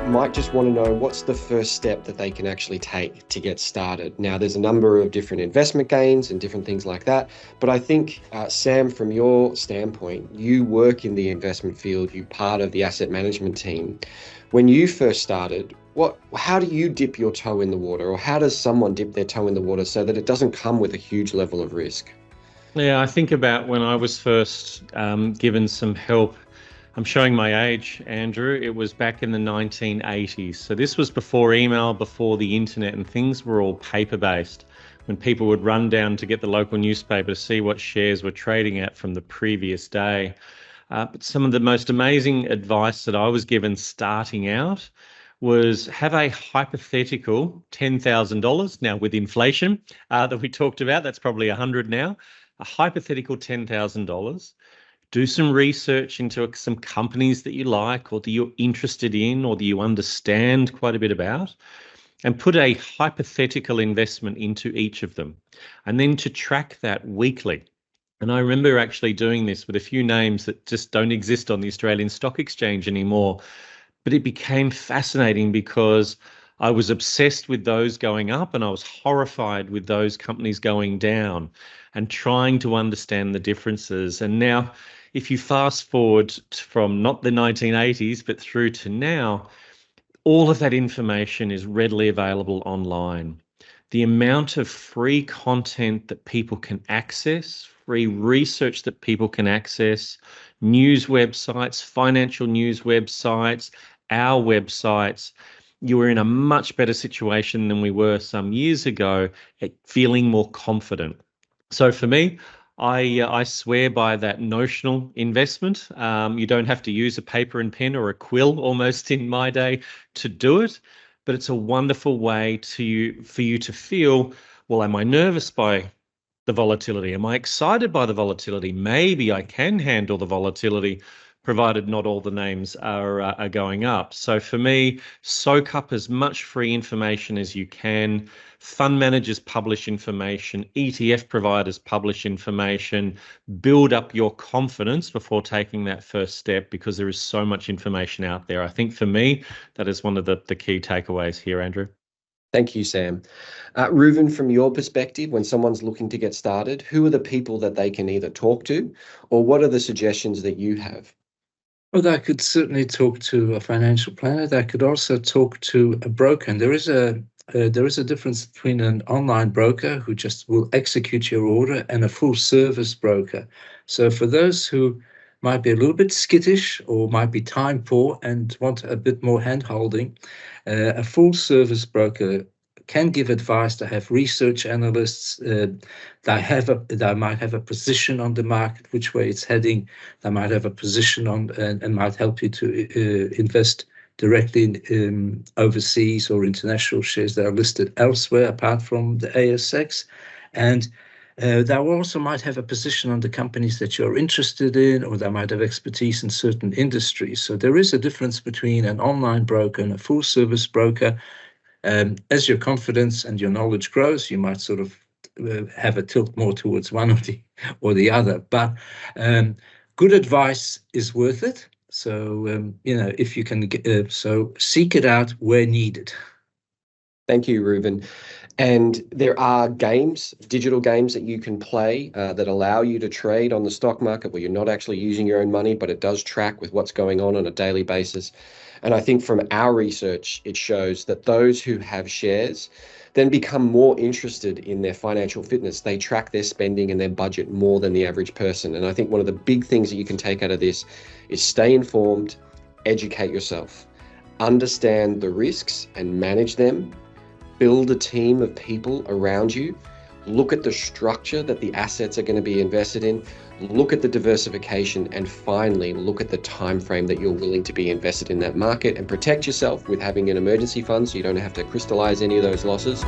might just want to know what's the first step that they can actually take to get started. Now, there's a number of different investment gains and different things like that, but I think, Sam, from your standpoint, you work in the investment field, you're part of the asset management team. When you first started, how do you dip your toe in the water, or how does someone dip their toe in the water so that it doesn't come with a huge level of risk? Yeah, I think about when I was first given some help. I'm showing my age, Andrew. It was back in the 1980s. So this was before email, before the internet, and things were all paper-based, when people would run down to get the local newspaper to see what shares were trading at from the previous day. But some of the most amazing advice that I was given starting out was have a hypothetical $10,000. Now, with inflation that we talked about, that's probably 100 now, a hypothetical $10,000. Do some research into some companies that you like, or that you're interested in, or that you understand quite a bit about, and put a hypothetical investment into each of them, and then to track that weekly. And I remember actually doing this with a few names that just don't exist on the Australian Stock Exchange anymore, but it became fascinating because I was obsessed with those going up and I was horrified with those companies going down, and trying to understand the differences. And now, if you fast forward from not the 1980s, but through to now, all of that information is readily available online. The amount of free content that people can access, free research that people can access, news websites, financial news websites, our websites, you are in a much better situation than we were some years ago at feeling more confident. So for me, I swear by that notional investment. You don't have to use a paper and pen or a quill almost in my day to do it, but it's a wonderful way for you to feel, well, am I nervous by the volatility? Am I excited by the volatility? Maybe I can handle the volatility, provided not all the names are going up. So for me, soak up as much free information as you can. Fund managers publish information, ETF providers publish information. Build up your confidence before taking that first step, because there is so much information out there. I think for me, that is one of the key takeaways here, Andrew. Thank you, Sam. Reuven, from your perspective, when someone's looking to get started, who are the people that they can either talk to, or what are the suggestions that you have? Well, they could certainly talk to a financial planner. They could also talk to a broker. And there is a difference between an online broker who just will execute your order and a full service broker. So for those who might be a little bit skittish or might be time poor and want a bit more hand-holding, a full service broker can give advice. They have research analysts. They might have a position on the market, which way it's heading. They might have a position on and might help you to invest directly in overseas or international shares that are listed elsewhere apart from the ASX. And they also might have a position on the companies that you're interested in, or they might have expertise in certain industries. So there is a difference between an online broker and a full service broker. As your confidence and your knowledge grows, you might sort of have a tilt more towards one or the other. But good advice is worth it. So, if you can, so seek it out where needed. Thank you, Reuven. And there are games, digital games that you can play that allow you to trade on the stock market where you're not actually using your own money, but it does track with what's going on a daily basis. And I think from our research, it shows that those who have shares then become more interested in their financial fitness. They track their spending and their budget more than the average person. And I think one of the big things that you can take out of this is stay informed, educate yourself, understand the risks and manage them, build a team of people around you, look at the structure that the assets are going to be invested in, look at the diversification, and finally look at the time frame that you're willing to be invested in that market, and protect yourself with having an emergency fund so you don't have to crystallize any of those losses.